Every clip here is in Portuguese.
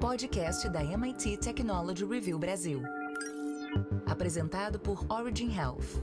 Podcast da MIT Technology Review Brasil. Apresentado por Origin Health.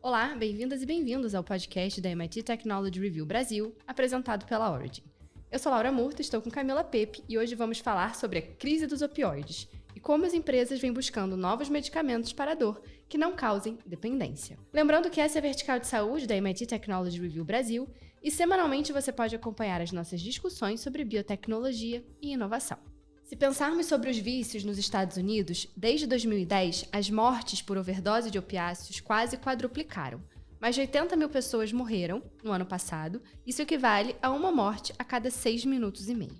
Olá, bem-vindas e bem-vindos ao podcast da MIT Technology Review Brasil, apresentado pela Origin. Eu sou Laura Murta, estou com Camila Pepe e hoje vamos falar sobre a crise dos opioides e como as empresas vêm buscando novos medicamentos para a dor que não causem dependência. Lembrando que essa é a vertical de saúde da MIT Technology Review Brasil e semanalmente você pode acompanhar as nossas discussões sobre biotecnologia e inovação. Se pensarmos sobre os vícios nos Estados Unidos, desde 2010, as mortes por overdose de opiáceos quase quadruplicaram. Mais de 80 mil pessoas morreram no ano passado, isso equivale a uma morte a cada 6 minutos e meio.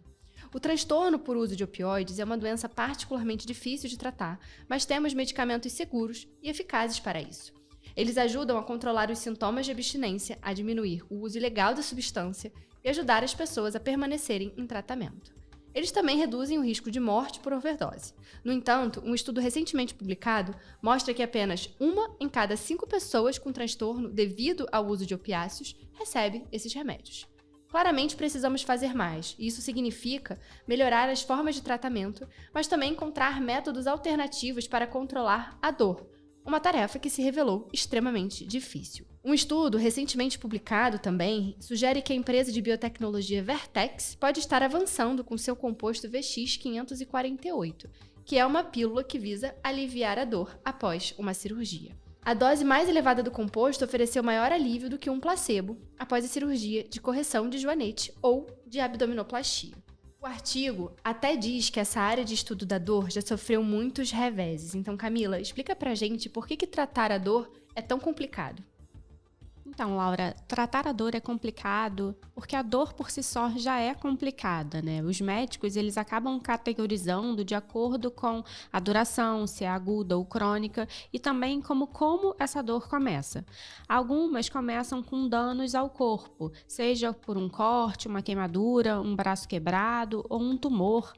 O transtorno por uso de opioides é uma doença particularmente difícil de tratar, mas temos medicamentos seguros e eficazes para isso. Eles ajudam a controlar os sintomas de abstinência, a diminuir o uso ilegal da substância e ajudar as pessoas a permanecerem em tratamento. Eles também reduzem o risco de morte por overdose. No entanto, um estudo recentemente publicado mostra que apenas 1 em cada 5 pessoas com transtorno devido ao uso de opiáceos recebe esses remédios. Claramente precisamos fazer mais, e isso significa melhorar as formas de tratamento, mas também encontrar métodos alternativos para controlar a dor, uma tarefa que se revelou extremamente difícil. Um estudo recentemente publicado também sugere que a empresa de biotecnologia Vertex pode estar avançando com seu composto VX548, que é uma pílula que visa aliviar a dor após uma cirurgia. A dose mais elevada do composto ofereceu maior alívio do que um placebo após a cirurgia de correção de joanete ou de abdominoplastia. O artigo até diz que essa área de estudo da dor já sofreu muitos reveses. Então, Camila, explica pra gente por que tratar a dor é tão complicado. Então, Laura, tratar a dor é complicado porque a dor por si só já é complicada, né? Os médicos, eles acabam categorizando de acordo com a duração, se é aguda ou crônica, e também como essa dor começa. Algumas começam com danos ao corpo, seja por um corte, uma queimadura, um braço quebrado ou um tumor.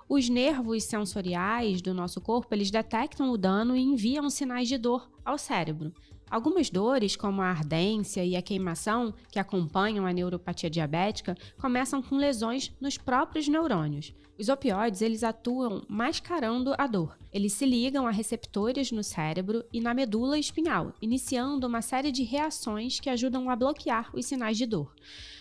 Os nervos sensoriais do nosso corpo, eles detectam o dano e enviam sinais de dor ao cérebro. Algumas dores, como a ardência e a queimação, que acompanham a neuropatia diabética, começam com lesões nos próprios neurônios. Os opioides, eles atuam mascarando a dor. Eles se ligam a receptores no cérebro e na medula espinhal, iniciando uma série de reações que ajudam a bloquear os sinais de dor.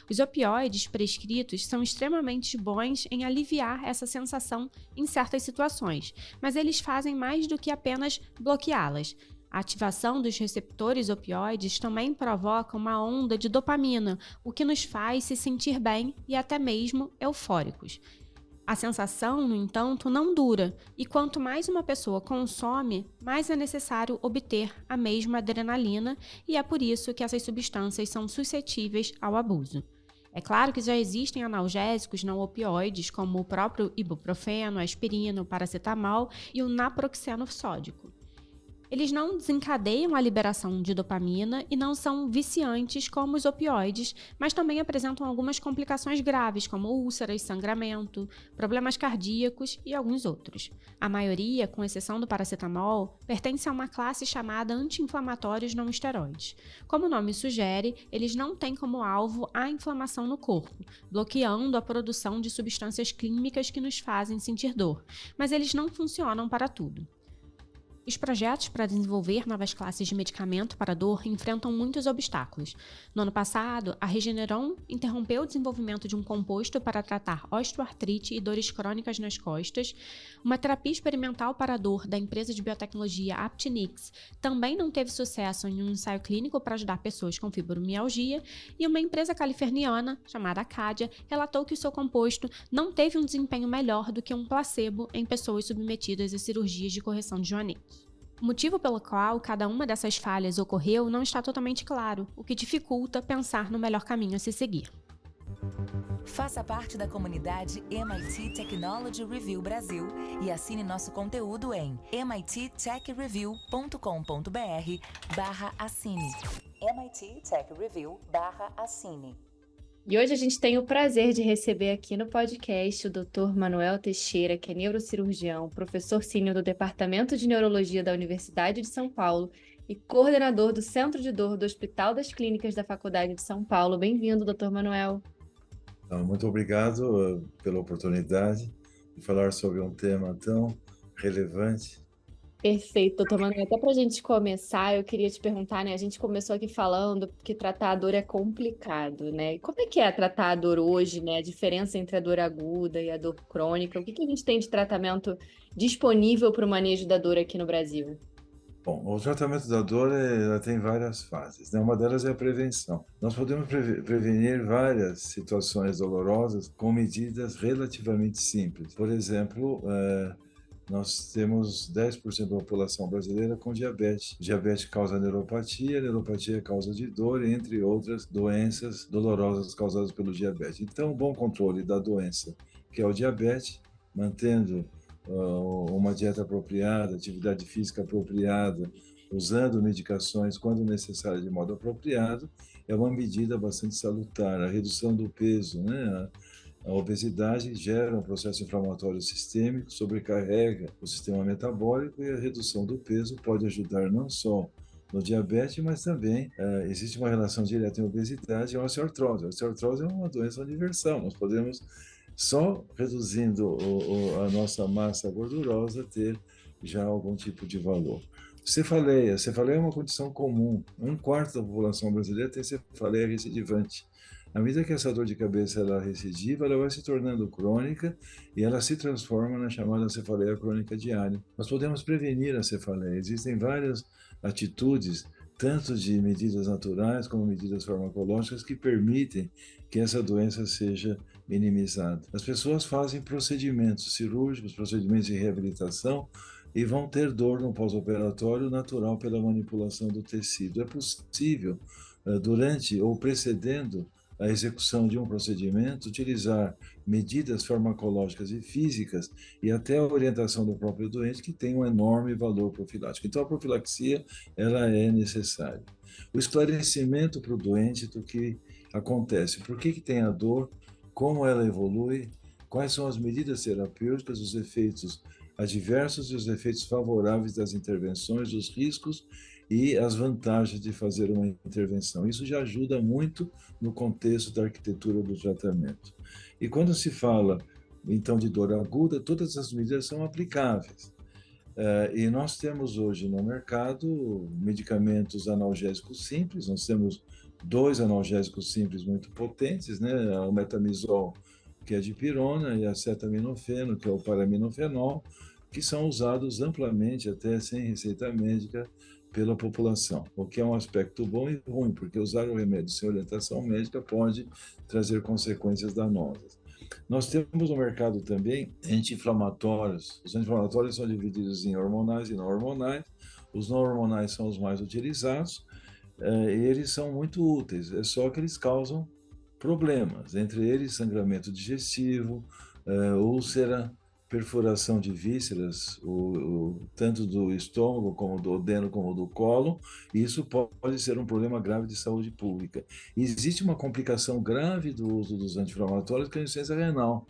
Os opioides prescritos são extremamente bons em aliviar essa sensação em certas situações, mas eles fazem mais do que apenas bloqueá-las. A ativação dos receptores opioides também provoca uma onda de dopamina, o que nos faz se sentir bem e até mesmo eufóricos. A sensação, no entanto, não dura, e quanto mais uma pessoa consome, mais é necessário obter a mesma adrenalina, e é por isso que essas substâncias são suscetíveis ao abuso. É claro que já existem analgésicos não opioides, como o próprio ibuprofeno, a aspirina, o paracetamol e o naproxeno sódico. Eles não desencadeiam a liberação de dopamina e não são viciantes como os opioides, mas também apresentam algumas complicações graves, como úlceras, sangramento, problemas cardíacos e alguns outros. A maioria, com exceção do paracetamol, pertence a uma classe chamada anti-inflamatórios não esteroides. Como o nome sugere, eles não têm como alvo a inflamação no corpo, bloqueando a produção de substâncias químicas que nos fazem sentir dor, mas eles não funcionam para tudo. Os projetos para desenvolver novas classes de medicamento para dor enfrentam muitos obstáculos. No ano passado, a Regeneron interrompeu o desenvolvimento de um composto para tratar osteoartrite e dores crônicas nas costas. Uma terapia experimental para a dor da empresa de biotecnologia Aptinyx também não teve sucesso em um ensaio clínico para ajudar pessoas com fibromialgia. E uma empresa californiana, chamada Acadia, relatou que o seu composto não teve um desempenho melhor do que um placebo em pessoas submetidas a cirurgias de correção de joanete. O motivo pelo qual cada uma dessas falhas ocorreu não está totalmente claro, o que dificulta pensar no melhor caminho a se seguir. Faça parte da comunidade MIT Technology Review Brasil e assine nosso conteúdo em mittechreview.com.br/assine. MIT Tech Review/assine. E hoje a gente tem o prazer de receber aqui no podcast o Dr. Manuel Teixeira, que é neurocirurgião, professor sênior do Departamento de Neurologia da Universidade de São Paulo e coordenador do Centro de Dor do Hospital das Clínicas da Faculdade de São Paulo. Bem-vindo, Dr. Manuel. Muito obrigado pela oportunidade de falar sobre um tema tão relevante. Perfeito, doutor Manuel. Até para a gente começar, eu queria te perguntar, né? A gente começou aqui falando que tratar a dor é complicado, né? E como é que é tratar a dor hoje, né? A diferença entre a dor aguda e a dor crônica? O que a gente tem de tratamento disponível para o manejo da dor aqui no Brasil? Bom, o tratamento da dor ela tem várias fases, né? Uma delas é a prevenção. Nós podemos prevenir várias situações dolorosas com medidas relativamente simples. Por exemplo, nós temos 10% da população brasileira com diabetes. Diabetes causa neuropatia, neuropatia causa de dor, entre outras doenças dolorosas causadas pelo diabetes. Então, o bom controle da doença, que é o diabetes, mantendo uma dieta apropriada, atividade física apropriada, usando medicações quando necessário de modo apropriado, é uma medida bastante salutar. A redução do peso, né? A obesidade gera um processo inflamatório sistêmico, sobrecarrega o sistema metabólico e a redução do peso pode ajudar não só no diabetes, mas também existe uma relação direta em obesidade e osteoartrose. A osteoartrose é uma doença universal, nós podemos só reduzindo a nossa massa gordurosa ter já algum tipo de valor. Cefaleia é uma condição comum. 1/4 da população brasileira tem cefaleia recidivante. À medida que essa dor de cabeça ela recidiva, ela vai se tornando crônica e ela se transforma na chamada cefaleia crônica diária. Nós podemos prevenir a cefaleia. Existem várias atitudes, tanto de medidas naturais como medidas farmacológicas, que permitem que essa doença seja minimizada. As pessoas fazem procedimentos cirúrgicos, procedimentos de reabilitação e vão ter dor no pós-operatório natural pela manipulação do tecido. É possível, durante ou precedendo a execução de um procedimento, utilizar medidas farmacológicas e físicas e até a orientação do próprio doente, que tem um enorme valor profilático. Então, a profilaxia ela é necessária. O esclarecimento para o doente do que acontece, por que tem a dor, como ela evolui, quais são as medidas terapêuticas, os efeitos adversos e os efeitos favoráveis das intervenções, os riscos e as vantagens de fazer uma intervenção. Isso já ajuda muito no contexto da arquitetura do tratamento. E quando se fala, então, de dor aguda, todas as medidas são aplicáveis. E nós temos hoje no mercado medicamentos analgésicos simples, nós temos 2 analgésicos simples muito potentes, né? O metamizol, que é dipirona, e acetaminofeno, que é o paraminofenol, que são usados amplamente, até sem receita médica, pela população, o que é um aspecto bom e ruim, porque usar o remédio sem orientação médica pode trazer consequências danosas. Nós temos no mercado também anti-inflamatórios. Os anti-inflamatórios são divididos em hormonais e não hormonais. Os não hormonais são os mais utilizados e eles são muito úteis, é só que eles causam problemas, entre eles sangramento digestivo, úlcera, perfuração de vísceras, tanto do estômago, como do odeno, como do cólon, e isso pode ser um problema grave de saúde pública. E existe uma complicação grave do uso dos anti-inflamatórios, que é a insuficiência renal.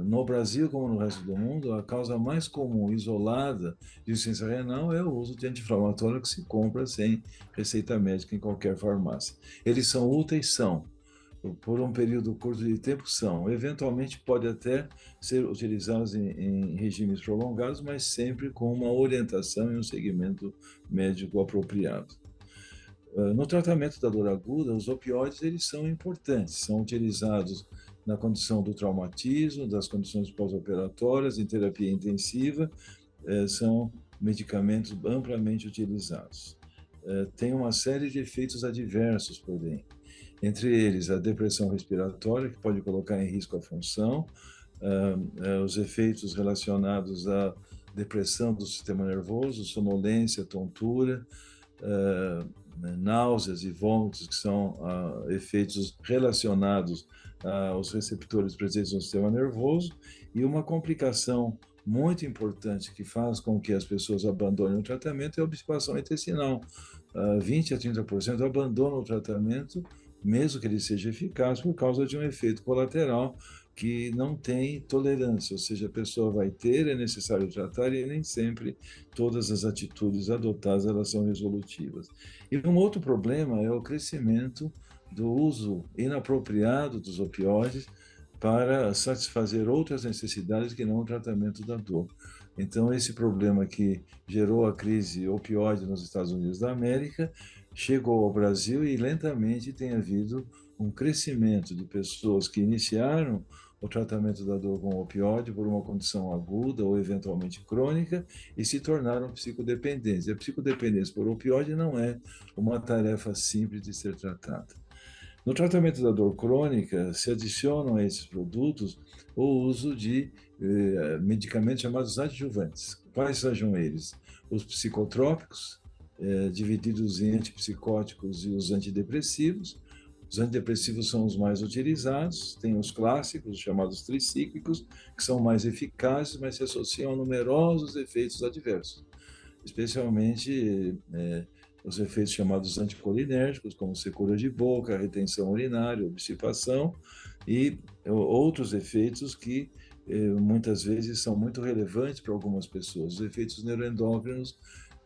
No Brasil, como no resto do mundo, a causa mais comum, isolada, de insuficiência renal é o uso de anti-inflamatório que se compra sem receita médica em qualquer farmácia. Eles são úteis? São. Por um período curto de tempo são. Eventualmente pode até ser utilizados em regimes prolongados, mas sempre com uma orientação e um segmento médico apropriado. No tratamento da dor aguda, os opioides eles são importantes, são utilizados na condição do traumatismo, das condições pós-operatórias, em terapia intensiva, são medicamentos amplamente utilizados. Tem uma série de efeitos adversos, porém, entre eles a depressão respiratória, que pode colocar em risco a função, os efeitos relacionados à depressão do sistema nervoso, sonolência, tontura, náuseas e vômitos, que são efeitos relacionados aos receptores presentes no sistema nervoso, e uma complicação muito importante que faz com que as pessoas abandonem o tratamento é a obstipação intestinal. 20 a 30% abandonam o tratamento, mesmo que ele seja eficaz, por causa de um efeito colateral, que não tem tolerância, ou seja, a pessoa vai ter, é necessário tratar e nem sempre todas as atitudes adotadas elas são resolutivas. E um outro problema é o crescimento do uso inapropriado dos opioides para satisfazer outras necessidades que não o tratamento da dor. Então, esse problema que gerou a crise opioide nos Estados Unidos da América chegou ao Brasil e lentamente tem havido um crescimento de pessoas que iniciaram o tratamento da dor com opioide por uma condição aguda ou eventualmente crônica e se tornaram psicodependentes. E a psicodependência por opioide não é uma tarefa simples de ser tratada. No tratamento da dor crônica, se adicionam a esses produtos o uso de medicamentos chamados adjuvantes. Quais sejam eles? Os psicotrópicos, divididos em antipsicóticos e os antidepressivos. Os antidepressivos são os mais utilizados, tem os clássicos, chamados tricíclicos, que são mais eficazes, mas se associam a numerosos efeitos adversos, especialmente os efeitos chamados anticolinérgicos, como secura de boca, retenção urinária, obstipação, e outros efeitos que muitas vezes são muito relevantes para algumas pessoas. Os efeitos neuroendócrinos,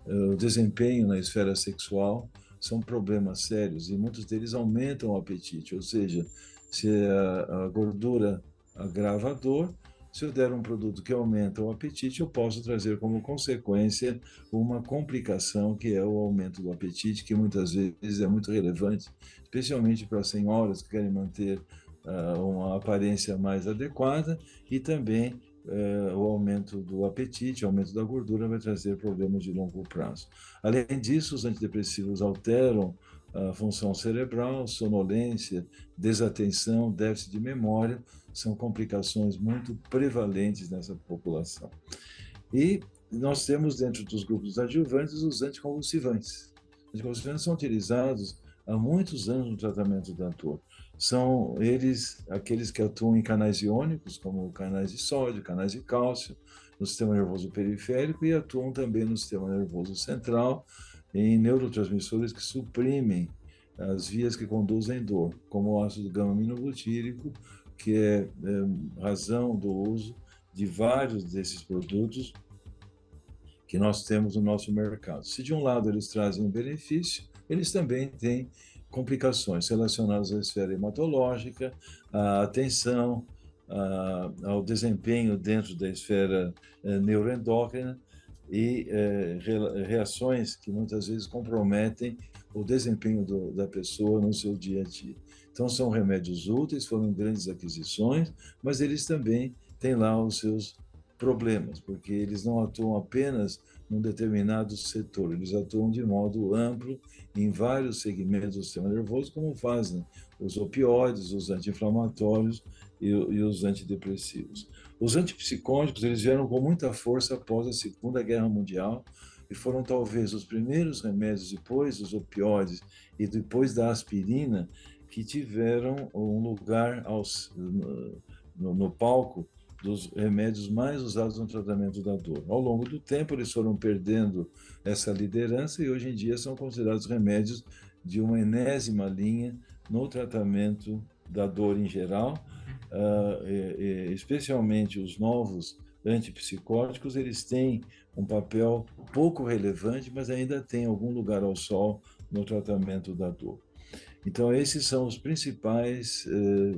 o desempenho na esfera sexual, são problemas sérios e muitos deles aumentam o apetite, ou seja, se a gordura agrava a dor, se eu der um produto que aumenta o apetite, eu posso trazer como consequência uma complicação que é o aumento do apetite, que muitas vezes é muito relevante, especialmente para senhoras que querem manter uma aparência mais adequada e também o aumento do apetite, o aumento da gordura vai trazer problemas de longo prazo. Além disso, os antidepressivos alteram a função cerebral, sonolência, desatenção, déficit de memória, são complicações muito prevalentes nessa população. E nós temos dentro dos grupos adjuvantes os anticonvulsivantes. Os anticonvulsivantes são utilizados há muitos anos no tratamento da dor. São eles aqueles que atuam em canais iônicos, como canais de sódio, canais de cálcio, no sistema nervoso periférico e atuam também no sistema nervoso central, em neurotransmissores que suprimem as vias que conduzem dor, como o ácido gama-aminobutírico, que é razão do uso de vários desses produtos que nós temos no nosso mercado. Se de um lado eles trazem um benefício, eles também têm complicações relacionadas à esfera hematológica, à atenção, ao desempenho dentro da esfera neuroendócrina e reações que muitas vezes comprometem o desempenho da pessoa no seu dia a dia. Então, são remédios úteis, foram grandes aquisições, mas eles também têm lá os seus problemas, porque eles não atuam apenas num determinado setor, eles atuam de modo amplo em vários segmentos do sistema nervoso, como fazem os opioides, os anti-inflamatórios e os antidepressivos. Os antipsicóticos, eles vieram com muita força após a Segunda Guerra Mundial e foram talvez os primeiros remédios depois dos opioides e depois da aspirina que tiveram um lugar no palco dos remédios mais usados no tratamento da dor. Ao longo do tempo, eles foram perdendo essa liderança e hoje em dia são considerados remédios de uma enésima linha no tratamento da dor em geral, especialmente os novos antipsicóticos, eles têm um papel pouco relevante, mas ainda têm algum lugar ao sol no tratamento da dor. Então, esses são os principais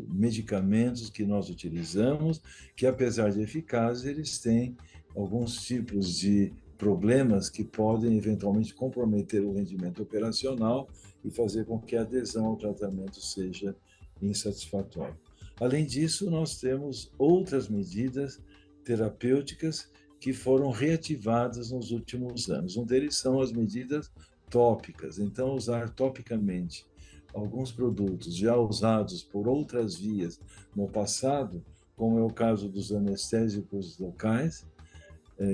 medicamentos que nós utilizamos, que apesar de eficazes, eles têm alguns tipos de problemas que podem eventualmente comprometer o rendimento operacional e fazer com que a adesão ao tratamento seja insatisfatória. Além disso, nós temos outras medidas terapêuticas que foram reativadas nos últimos anos. Um deles são as medidas tópicas. Então, usar topicamente alguns produtos já usados por outras vias no passado, como é o caso dos anestésicos locais,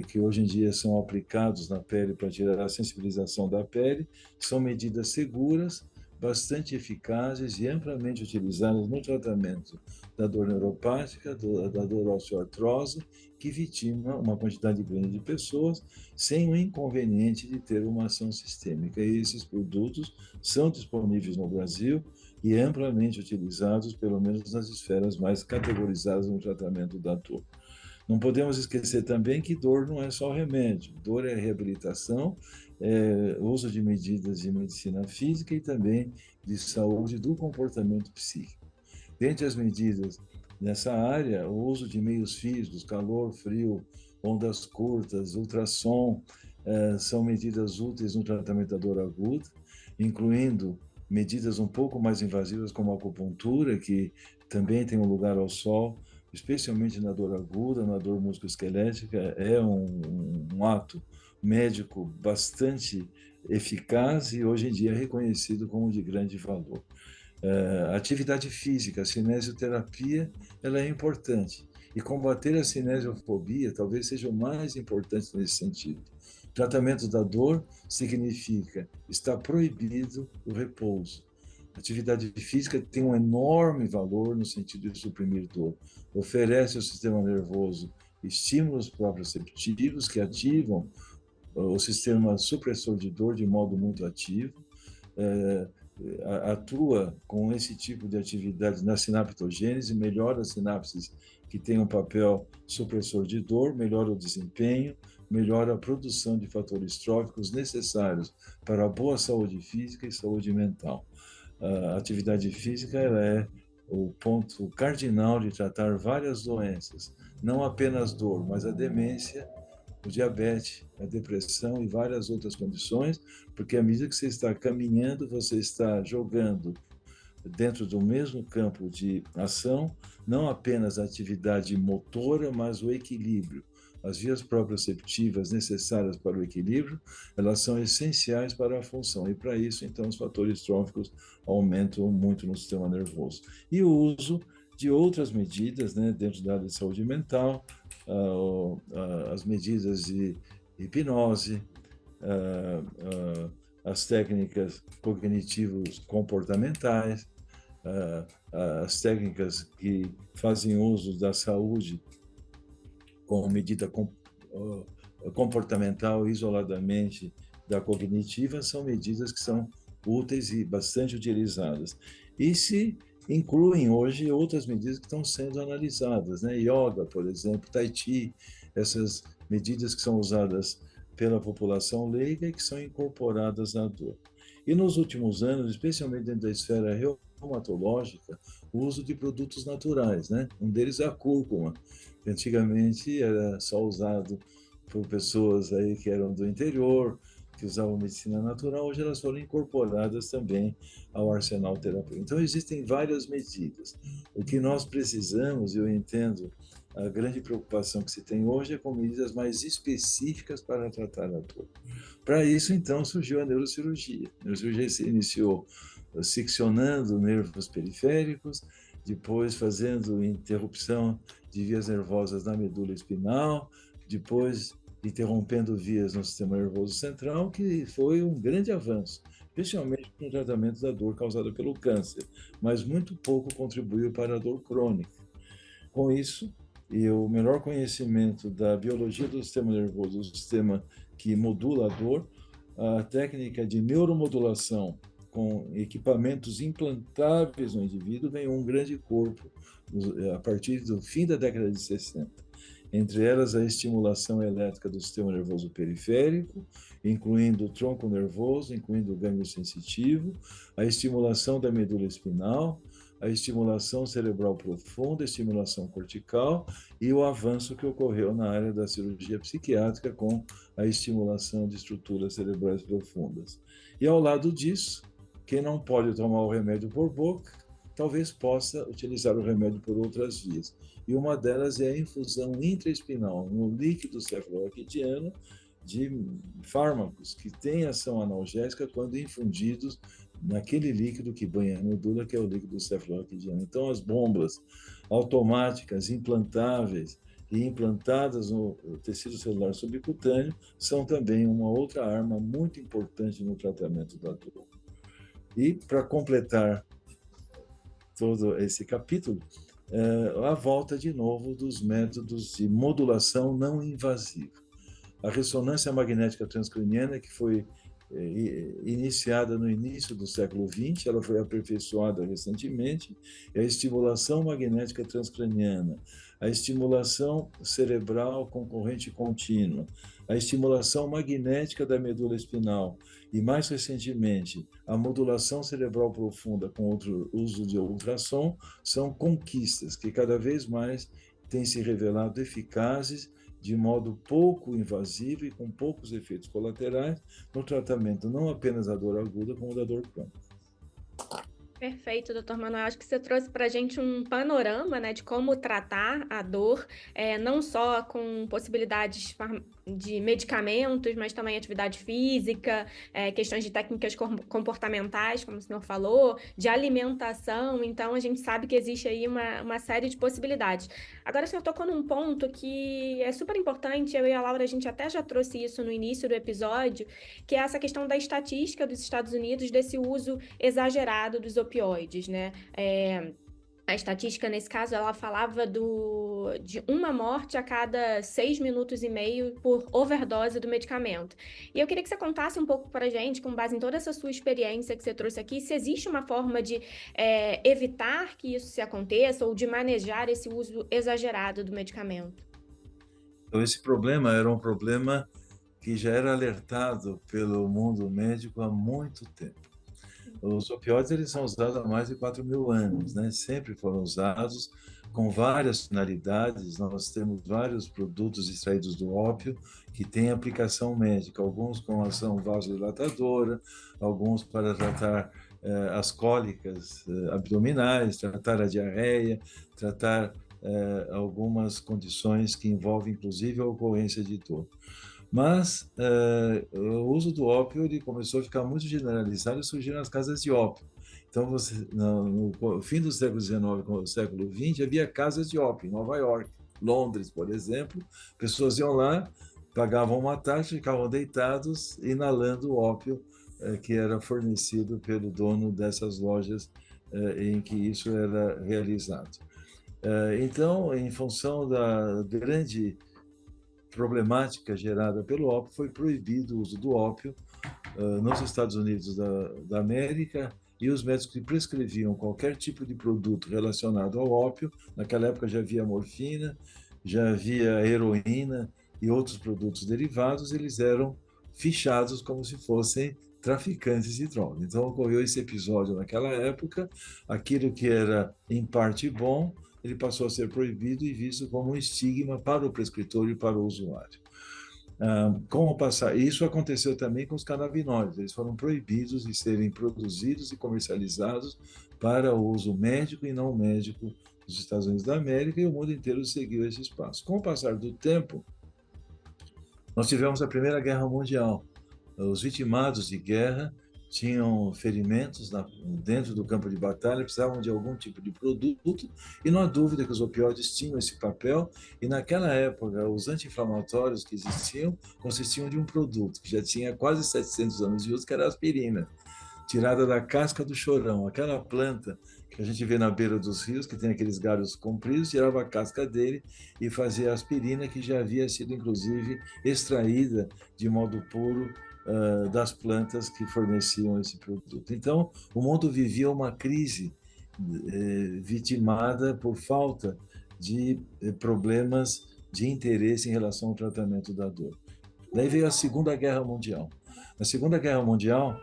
que hoje em dia são aplicados na pele para tirar a sensibilização da pele, são medidas seguras, bastante eficazes e amplamente utilizadas no tratamento da dor neuropática, da dor osteoartrose, que vitima uma quantidade grande de pessoas sem o inconveniente de ter uma ação sistêmica. E esses produtos são disponíveis no Brasil, e amplamente utilizados, pelo menos nas esferas mais categorizadas no tratamento da dor. Não podemos esquecer também que dor não é só remédio, dor é reabilitação, uso de medidas de medicina física e também de saúde do comportamento psíquico. Dentre as medidas nessa área, o uso de meios físicos, calor, frio, ondas curtas, ultrassom, são medidas úteis no tratamento da dor aguda, incluindo medidas um pouco mais invasivas como a acupuntura, que também tem um lugar ao sol, especialmente na dor aguda, na dor musculoesquelética, é um ato médico bastante eficaz e hoje em dia é reconhecido como de grande valor. Atividade física, a cinesioterapia, ela é importante. E combater a cinesiofobia talvez seja o mais importante nesse sentido. Tratamento da dor significa está proibido o repouso. Atividade física tem um enorme valor no sentido de suprimir dor. Oferece ao sistema nervoso estímulos proprioceptivos que ativam o sistema supressor de dor de modo muito ativo, atua com esse tipo de atividade na sinaptogênese, melhora as sinapses que têm um papel supressor de dor, melhora o desempenho, melhora a produção de fatores tróficos necessários para a boa saúde física e saúde mental. A atividade física ela é o ponto cardinal de tratar várias doenças, não apenas dor, mas a demência, o diabetes, a depressão e várias outras condições, porque à medida que você está caminhando, você está jogando dentro do mesmo campo de ação, não apenas a atividade motora, mas o equilíbrio. As vias proprioceptivas necessárias para o equilíbrio, elas são essenciais para a função, e para isso, então, os fatores tróficos aumentam muito no sistema nervoso. E o uso de outras medidas, né, dentro da área de saúde mental, as medidas de hipnose, as técnicas cognitivos comportamentais, as técnicas que fazem uso da saúde como medida comportamental isoladamente da cognitiva, são medidas que são úteis e bastante utilizadas. E se incluem hoje outras medidas que estão sendo analisadas, né? Yoga, por exemplo, Tai Chi, essas medidas que são usadas pela população leiga e que são incorporadas à dor. E nos últimos anos, especialmente dentro da esfera reumatológica, o uso de produtos naturais, né? Um deles é a cúrcuma, que antigamente era só usado por pessoas aí que eram do interior, que usavam medicina natural, hoje elas foram incorporadas também ao arsenal terapêutico. Então, existem várias medidas. O que nós precisamos, e eu entendo, a grande preocupação que se tem hoje é com medidas mais específicas para tratar a dor. Para isso, então, surgiu a neurocirurgia. A neurocirurgia se iniciou seccionando nervos periféricos, depois fazendo interrupção de vias nervosas na medula espinal, depois interrompendo vias no sistema nervoso central, que foi um grande avanço, especialmente no tratamento da dor causada pelo câncer, mas muito pouco contribuiu para a dor crônica. Com isso, e o melhor conhecimento da biologia do sistema nervoso, do sistema que modula a dor, a técnica de neuromodulação com equipamentos implantáveis no indivíduo ganhou um grande corpo a partir do fim da década de 60. Entre elas, a estimulação elétrica do sistema nervoso periférico, incluindo o tronco nervoso, incluindo o gânglio sensitivo, a estimulação da medula espinal, a estimulação cerebral profunda, a estimulação cortical e o avanço que ocorreu na área da cirurgia psiquiátrica com a estimulação de estruturas cerebrais profundas. E ao lado disso, quem não pode tomar o remédio por boca, talvez possa utilizar o remédio por outras vias. E uma delas é a infusão intraespinal no líquido cefalorraquidiano de fármacos que têm ação analgésica quando infundidos naquele líquido que banha a medula, que é o líquido cefalorraquidiano. Então, as bombas automáticas, implantáveis e implantadas no tecido celular subcutâneo são também uma outra arma muito importante no tratamento da dor. E, para completar todo esse capítulo, a volta de novo dos métodos de modulação não invasiva. A ressonância magnética transcraniana, que foi iniciada no início do século XX, ela foi aperfeiçoada recentemente, é a estimulação magnética transcraniana, a estimulação cerebral com corrente contínua, a estimulação magnética da medula espinal e, mais recentemente, a modulação cerebral profunda com uso de ultrassom, são conquistas que cada vez mais têm se revelado eficazes de modo pouco invasivo e com poucos efeitos colaterais no tratamento não apenas da dor aguda, como da dor crônica. Perfeito, doutor Manuel. Acho que você trouxe para a gente um panorama, né, de como tratar a dor, não só com possibilidades de medicamentos, mas também atividade física, questões de técnicas comportamentais, como o senhor falou, de alimentação. Então, a gente sabe que existe aí uma série de possibilidades. Agora, o senhor tocou num ponto que é super importante, eu e a Laura, a gente até já trouxe isso no início do episódio, que é essa questão da estatística dos Estados Unidos, desse uso exagerado dos opioides, né? A estatística, nesse caso, ela falava de uma morte a cada 6 minutos e meio por overdose do medicamento. E eu queria que você contasse um pouco para a gente, com base em toda essa sua experiência que você trouxe aqui, se existe uma forma de evitar que isso se aconteça ou de manejar esse uso exagerado do medicamento. Então, esse problema era um problema que já era alertado pelo mundo médico há muito tempo. Os opioides, eles são usados há mais de 4.000 anos, né? Sempre foram usados com várias finalidades. Nós temos vários produtos extraídos do ópio que têm aplicação médica, alguns com ação vasodilatadora, alguns para tratar as cólicas abdominais, tratar a diarreia, tratar algumas condições que envolvem, inclusive, a ocorrência de dor. Mas o uso do ópio ele começou a ficar muito generalizado e surgiram as casas de ópio. Então, no fim do século XIX com o século XX, havia casas de ópio em Nova York, Londres, por exemplo. Pessoas iam lá, pagavam uma taxa, ficavam deitados, inalando o ópio que era fornecido pelo dono dessas lojas em que isso era realizado. Então, em função da grande problemática gerada pelo ópio, foi proibido o uso do ópio nos Estados Unidos da América, e os médicos que prescreviam qualquer tipo de produto relacionado ao ópio, naquela época já havia morfina, já havia heroína e outros produtos derivados, eles eram fichados como se fossem traficantes de droga. Então ocorreu esse episódio naquela época, aquilo que era em parte bom, ele passou a ser proibido e visto como um estigma para o prescritor e para o usuário. Isso aconteceu também com os canabinoides. Eles foram proibidos de serem produzidos e comercializados para o uso médico e não médico nos Estados Unidos da América, e o mundo inteiro seguiu esse espaço. Com o passar do tempo, nós tivemos a Primeira Guerra Mundial. Os vitimados de guerra tinham ferimentos dentro do campo de batalha, precisavam de algum tipo de produto, e não há dúvida que os opioides tinham esse papel, e naquela época os anti-inflamatórios que existiam consistiam de um produto que já tinha quase 700 anos de uso, que era a aspirina, tirada da casca do chorão, aquela planta que a gente vê na beira dos rios, que tem aqueles galhos compridos, tirava a casca dele e fazia a aspirina, que já havia sido inclusive extraída de modo puro das plantas que forneciam esse produto. Então, o mundo vivia uma crise vitimada por falta de problemas de interesse em relação ao tratamento da dor. Daí veio a Segunda Guerra Mundial. Na Segunda Guerra Mundial,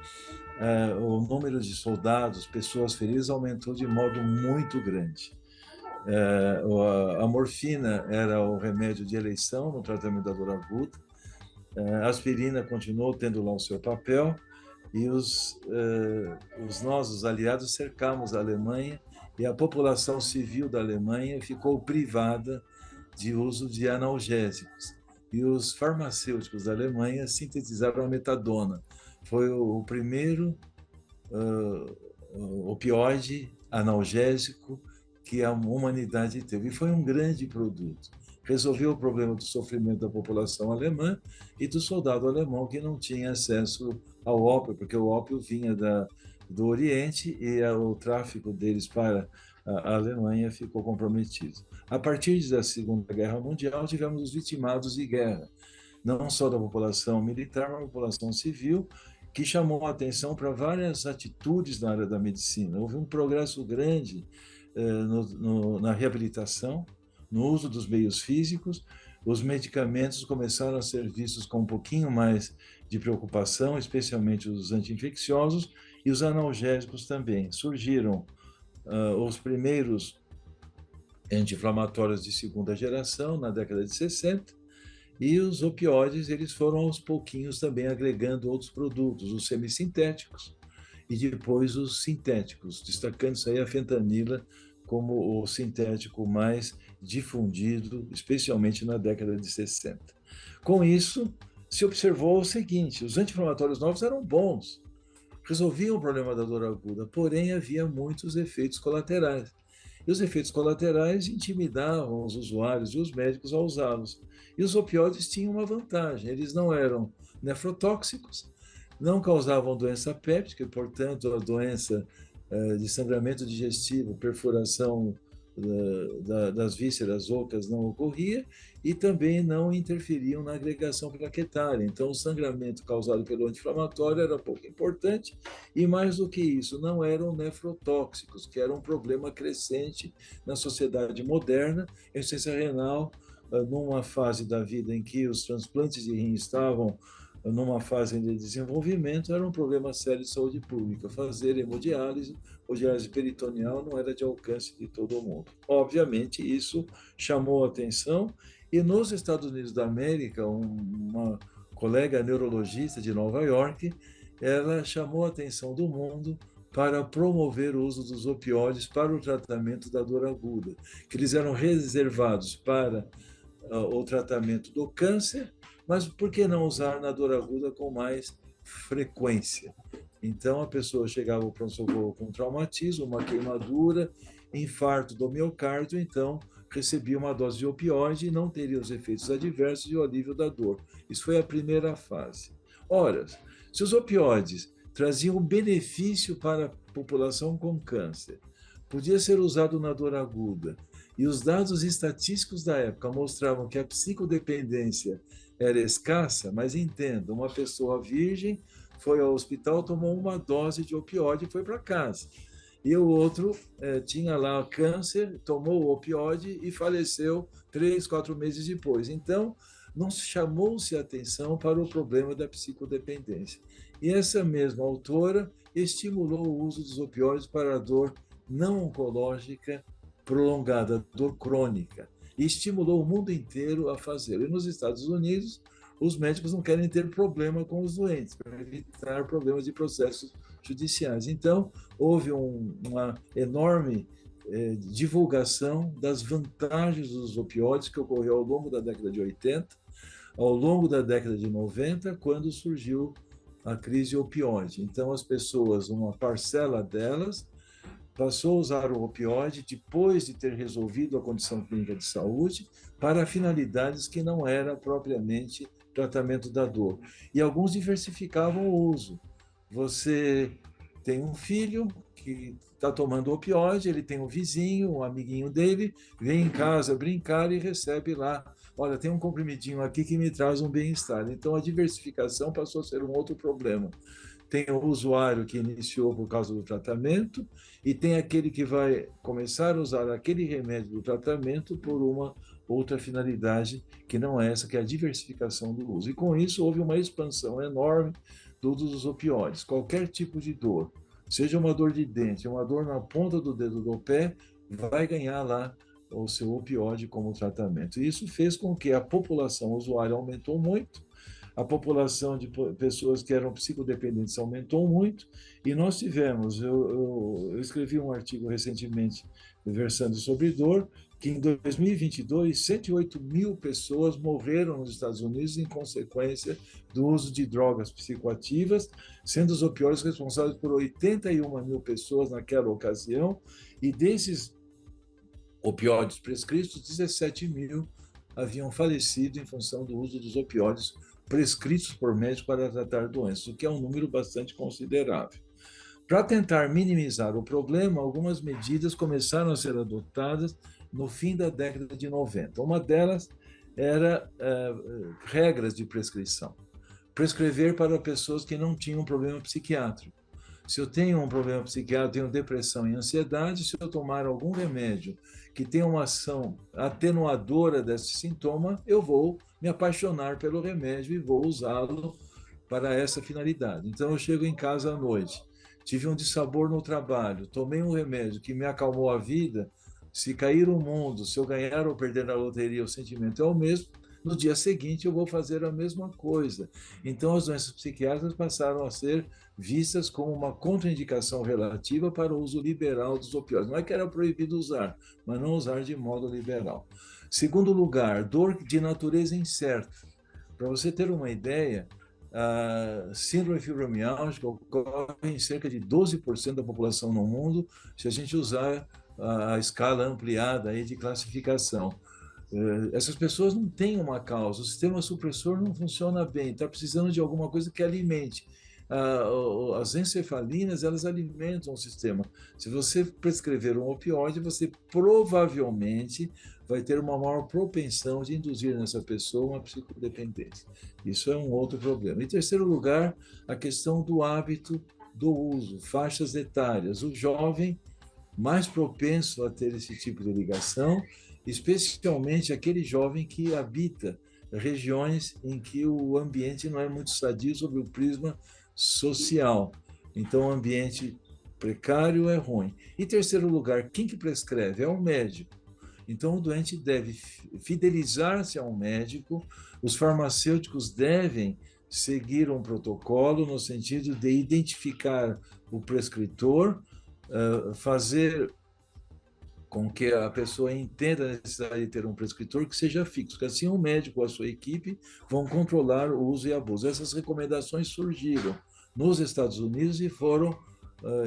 o número de soldados, pessoas feridas, aumentou de modo muito grande. A morfina era o remédio de eleição no tratamento da dor aguda. A aspirina continuou tendo lá o seu papel, e nós, os aliados, cercamos a Alemanha, e a população civil da Alemanha ficou privada de uso de analgésicos. E os farmacêuticos da Alemanha sintetizaram a metadona. Foi o primeiro opioide analgésico que a humanidade teve. E foi um grande produto. Resolveu o problema do sofrimento da população alemã e do soldado alemão que não tinha acesso ao ópio, porque o ópio vinha do Oriente e o tráfico deles para a Alemanha ficou comprometido. A partir da Segunda Guerra Mundial, tivemos os vitimados de guerra, não só da população militar, mas da população civil, que chamou a atenção para várias atitudes na área da medicina. Houve um progresso grande na reabilitação, no uso dos meios físicos. Os medicamentos começaram a ser vistos com um pouquinho mais de preocupação, especialmente os anti-infecciosos, e os analgésicos também. Surgiram os primeiros anti-inflamatórios de segunda geração, na década de 60, e os opioides eles foram aos pouquinhos também agregando outros produtos, os semissintéticos e depois os sintéticos, destacando-se aí a fentanila como o sintético mais difundido, especialmente na década de 60. Com isso, se observou o seguinte: os anti-inflamatórios novos eram bons, resolviam o problema da dor aguda, porém havia muitos efeitos colaterais. E os efeitos colaterais intimidavam os usuários e os médicos a usá-los. E os opioides tinham uma vantagem: eles não eram nefrotóxicos, não causavam doença péptica, e, portanto, a doença de sangramento digestivo, perfuração das vísceras ocas não ocorria, e também não interferiam na agregação plaquetária. Então, o sangramento causado pelo anti-inflamatório era pouco importante, e mais do que isso, não eram nefrotóxicos, que era um problema crescente na sociedade moderna. A insuficiência renal, numa fase da vida em que os transplantes de rim estavam numa fase de desenvolvimento, era um problema sério de saúde pública. Fazer hemodiálise ou diálise peritoneal não era de alcance de todo mundo. Obviamente, isso chamou a atenção, e nos Estados Unidos da América, uma colega neurologista de Nova York, ela chamou a atenção do mundo para promover o uso dos opioides para o tratamento da dor aguda, que eles eram reservados para o tratamento do câncer, mas por que não usar na dor aguda com mais frequência? Então, a pessoa chegava ao pronto-socorro com traumatismo, uma queimadura, infarto do miocárdio, então recebia uma dose de opioide e não teria os efeitos adversos e o alívio da dor. Isso foi a primeira fase. Ora, se os opioides traziam benefício para a população com câncer, podia ser usado na dor aguda, e os dados estatísticos da época mostravam que a psicodependência era escassa, mas entenda, uma pessoa virgem foi ao hospital, tomou uma dose de opioide e foi para casa. E o outro tinha lá câncer, tomou o opioide e faleceu 3, 4 meses depois. Então, não chamou-se atenção para o problema da psicodependência. E essa mesma autora estimulou o uso dos opioides para a dor não oncológica prolongada, dor crônica, e estimulou o mundo inteiro a fazê-lo. E nos Estados Unidos, os médicos não querem ter problema com os doentes, para evitar problemas de processos judiciais. Então, houve uma enorme divulgação das vantagens dos opioides, que ocorreu ao longo da década de 80, ao longo da década de 90, quando surgiu a crise opioide. Então, as pessoas, uma parcela delas, passou a usar o opioide depois de ter resolvido a condição clínica de saúde para finalidades que não era propriamente tratamento da dor. E alguns diversificavam o uso. Você tem um filho que está tomando opioide, ele tem um vizinho, um amiguinho dele, vem em casa brincar e recebe lá: olha, tem um comprimidinho aqui que me traz um bem-estar. Então, a diversificação passou a ser um outro problema. Tem o usuário que iniciou por causa do tratamento, e tem aquele que vai começar a usar aquele remédio do tratamento por uma outra finalidade, que não é essa, que é a diversificação do uso. E com isso houve uma expansão enorme do uso dos opioides. Qualquer tipo de dor, seja uma dor de dente, uma dor na ponta do dedo do pé, vai ganhar lá o seu opioide como tratamento. E isso fez com que a população usuária aumentou muito, a população de pessoas que eram psicodependentes aumentou muito, e nós tivemos, eu escrevi um artigo recentemente versando sobre dor, que em 2022, 108 mil pessoas morreram nos Estados Unidos em consequência do uso de drogas psicoativas, sendo os opioides responsáveis por 81 mil pessoas naquela ocasião, e desses opioides prescritos, 17 mil haviam falecido em função do uso dos opioides prescritos por médicos para tratar doenças, o que é um número bastante considerável. Para tentar minimizar o problema, algumas medidas começaram a ser adotadas no fim da década de 90. Uma delas era regras de prescrição. prescrever para pessoas que não tinham problema psiquiátrico. Se eu tenho um problema psiquiátrico, tenho depressão e ansiedade, se eu tomar algum remédio que tem uma ação atenuadora desse sintoma, eu vou me apaixonar pelo remédio e vou usá-lo para essa finalidade. Então, eu chego em casa à noite, tive um dissabor no trabalho, tomei um remédio que me acalmou a vida, se cair o mundo, se eu ganhar ou perder na loteria, o sentimento é o mesmo, no dia seguinte eu vou fazer a mesma coisa. Então, as doenças psiquiátricas passaram a ser vistas como uma contraindicação relativa para o uso liberal dos opioides. Não é que era proibido usar, mas não usar de modo liberal. Segundo lugar, dor de natureza incerta. Para você ter uma ideia, a síndrome fibromialgica ocorre em cerca de 12% da população no mundo, se a gente usar a escala ampliada aí de classificação. Essas pessoas não têm uma causa, o sistema supressor não funciona bem, está precisando de alguma coisa que alimente. As encefalinas, elas alimentam o sistema. Se você prescrever um opioide, você provavelmente vai ter uma maior propensão de induzir nessa pessoa uma psicodependência. Isso é um outro problema. Em terceiro lugar, a questão do hábito do uso, faixas etárias. O jovem mais propenso a ter esse tipo de ligação, especialmente aquele jovem que habita regiões em que o ambiente não é muito sadio sob o prisma social. Então, o ambiente precário é ruim. Em terceiro lugar, quem que prescreve? É o médico. Então, o doente deve fidelizar-se a um médico, os farmacêuticos devem seguir um protocolo no sentido de identificar o prescritor, fazer com que a pessoa entenda a necessidade de ter um prescritor que seja fixo, que assim o médico ou a sua equipe vão controlar o uso e abuso. Essas recomendações surgiram nos Estados Unidos e foram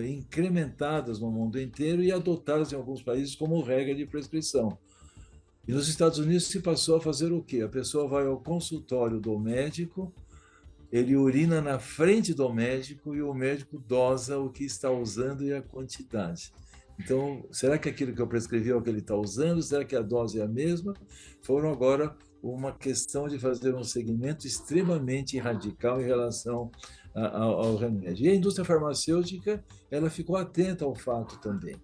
incrementadas no mundo inteiro e adotadas em alguns países como regra de prescrição. E nos Estados Unidos se passou a fazer o quê? A pessoa vai ao consultório do médico, ele urina na frente do médico e o médico dosa o que está usando e a quantidade. Então, será que aquilo que eu prescrevi é o que ele está usando? Será que a dose é a mesma? Foram agora uma questão de fazer um segmento extremamente radical em relação ao remédio. E a indústria farmacêutica, ela ficou atenta ao fato também.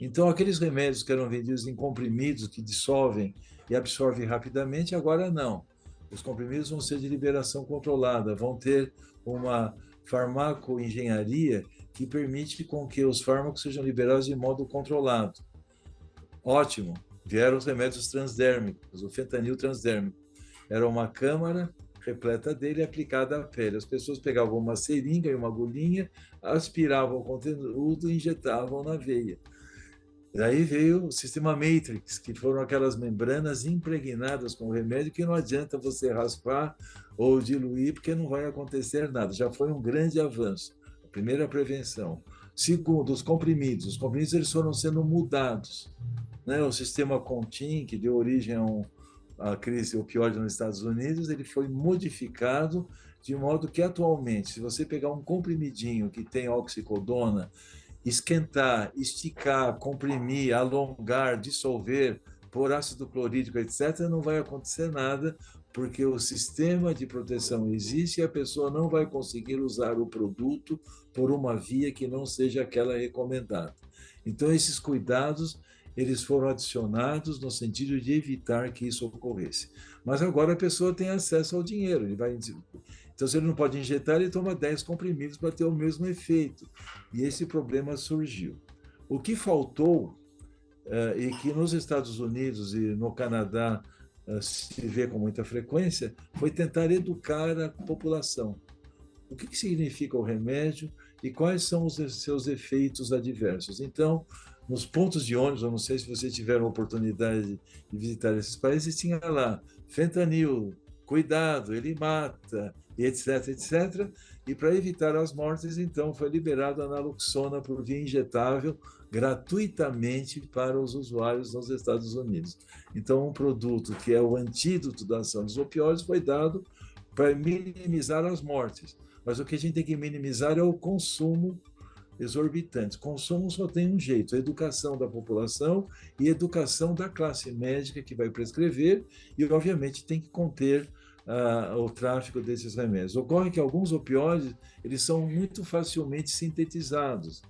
Então, aqueles remédios que eram vendidos em comprimidos que dissolvem e absorvem rapidamente, agora não. Os comprimidos vão ser de liberação controlada, vão ter uma farmacoengenharia que permite com que os fármacos sejam liberados de modo controlado. Ótimo, vieram os remédios transdérmicos, o fentanil transdérmico. Era uma câmara repleta dele aplicada à pele. As pessoas pegavam uma seringa e uma agulhinha, aspiravam o conteúdo e injetavam na veia. Daí veio o sistema Matrix, que foram aquelas membranas impregnadas com o remédio que não adianta você raspar ou diluir, porque não vai acontecer nada. Já foi um grande avanço. A primeira prevenção. Segundo, os comprimidos. Os comprimidos eles foram sendo mudados. Né? O sistema Contin, que deu origem à crise opioide nos Estados Unidos, ele foi modificado de modo que atualmente, se você pegar um comprimidinho que tem oxicodona, esquentar, esticar, comprimir, alongar, dissolver, por ácido clorídrico, etc., não vai acontecer nada, porque o sistema de proteção existe e a pessoa não vai conseguir usar o produto por uma via que não seja aquela recomendada. Então, esses cuidados, eles foram adicionados no sentido de evitar que isso ocorresse. Mas agora a pessoa tem acesso ao dinheiro, então, se ele não pode injetar, ele toma 10 comprimidos para ter o mesmo efeito. E esse problema surgiu. O que faltou, e que nos Estados Unidos e no Canadá se vê com muita frequência, foi tentar educar a população. O que significa o remédio e quais são os seus efeitos adversos. Então, nos pontos de ônibus, eu não sei se vocês tiveram a oportunidade de visitar esses países, tinha lá fentanil, cuidado, ele mata, etc, etc. E para evitar as mortes, então, foi liberado a naloxona por via injetável gratuitamente para os usuários nos Estados Unidos. Então, um produto que é o antídoto da ação dos opioides foi dado para minimizar as mortes. Mas o que a gente tem que minimizar é o consumo exorbitante. Consumo só tem um jeito, a educação da população e educação da classe médica que vai prescrever e, obviamente, tem que conter o tráfico desses remédios. Ocorre que alguns opioides eles são muito facilmente sintetizados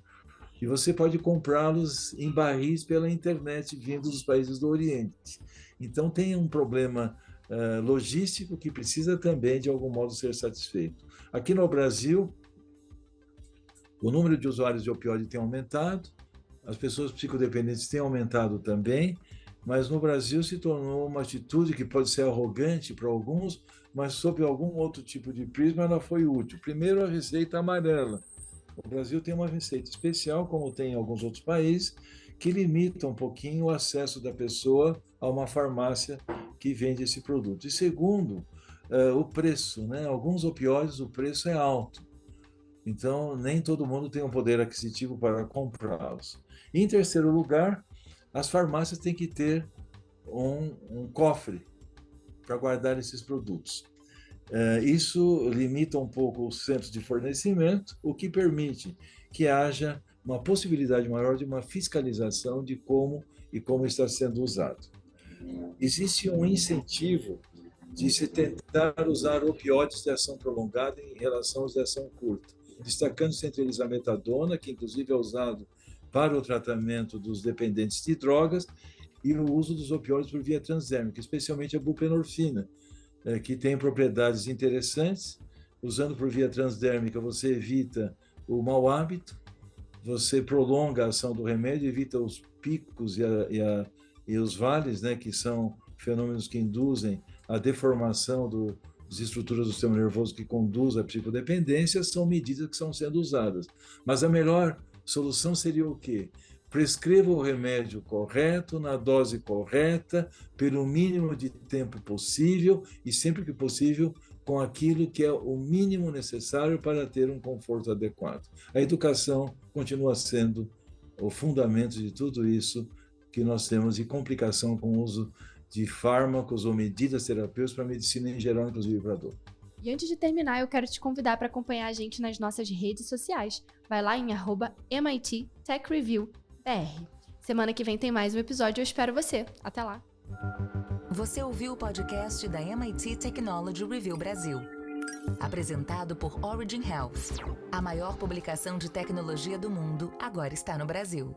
e você pode comprá-los em barris pela internet vindo dos países do Oriente. Então tem um problema logístico que precisa também de algum modo ser satisfeito. Aqui no Brasil, o número de usuários de opioide tem aumentado, as pessoas psicodependentes têm aumentado também, mas no Brasil se tornou uma atitude que pode ser arrogante para alguns, mas sob algum outro tipo de prisma ela foi útil. Primeiro, a receita amarela. O Brasil tem uma receita especial, como tem em alguns outros países, que limita um pouquinho o acesso da pessoa a uma farmácia que vende esse produto. E segundo, o preço, né? Alguns opioides o preço é alto, então nem todo mundo tem um poder aquisitivo para comprá-los. Em terceiro lugar, as farmácias têm que ter um cofre para guardar esses produtos. Isso limita um pouco os centros de fornecimento, o que permite que haja uma possibilidade maior de uma fiscalização de como está sendo usado. Existe um incentivo de se tentar usar opioides de ação prolongada em relação aos de ação curta, destacando-se entre eles a metadona, que inclusive é usado para o tratamento dos dependentes de drogas, e o uso dos opioides por via transdérmica, especialmente a buprenorfina, que tem propriedades interessantes. Usando por via transdérmica, você evita o mau hábito, você prolonga a ação do remédio, evita os picos e os vales, né, que são fenômenos que induzem a deformação das estruturas do sistema nervoso que conduz à psicodependência. São medidas que estão sendo usadas. Mas a melhor solução seria o quê? Prescreva o remédio correto, na dose correta, pelo mínimo de tempo possível e, sempre que possível, com aquilo que é o mínimo necessário para ter um conforto adequado. A educação continua sendo o fundamento de tudo isso que nós temos de complicação com o uso de fármacos ou medidas terapêuticas para a medicina em geral, inclusive para a dor. E antes de terminar, eu quero te convidar para acompanhar a gente nas nossas redes sociais. Vai lá em @MIT Tech Review BR. Semana que vem tem mais um episódio, eu espero você. Até lá! Você ouviu o podcast da MIT Technology Review Brasil. Apresentado por Origin Health. A maior publicação de tecnologia do mundo agora está no Brasil.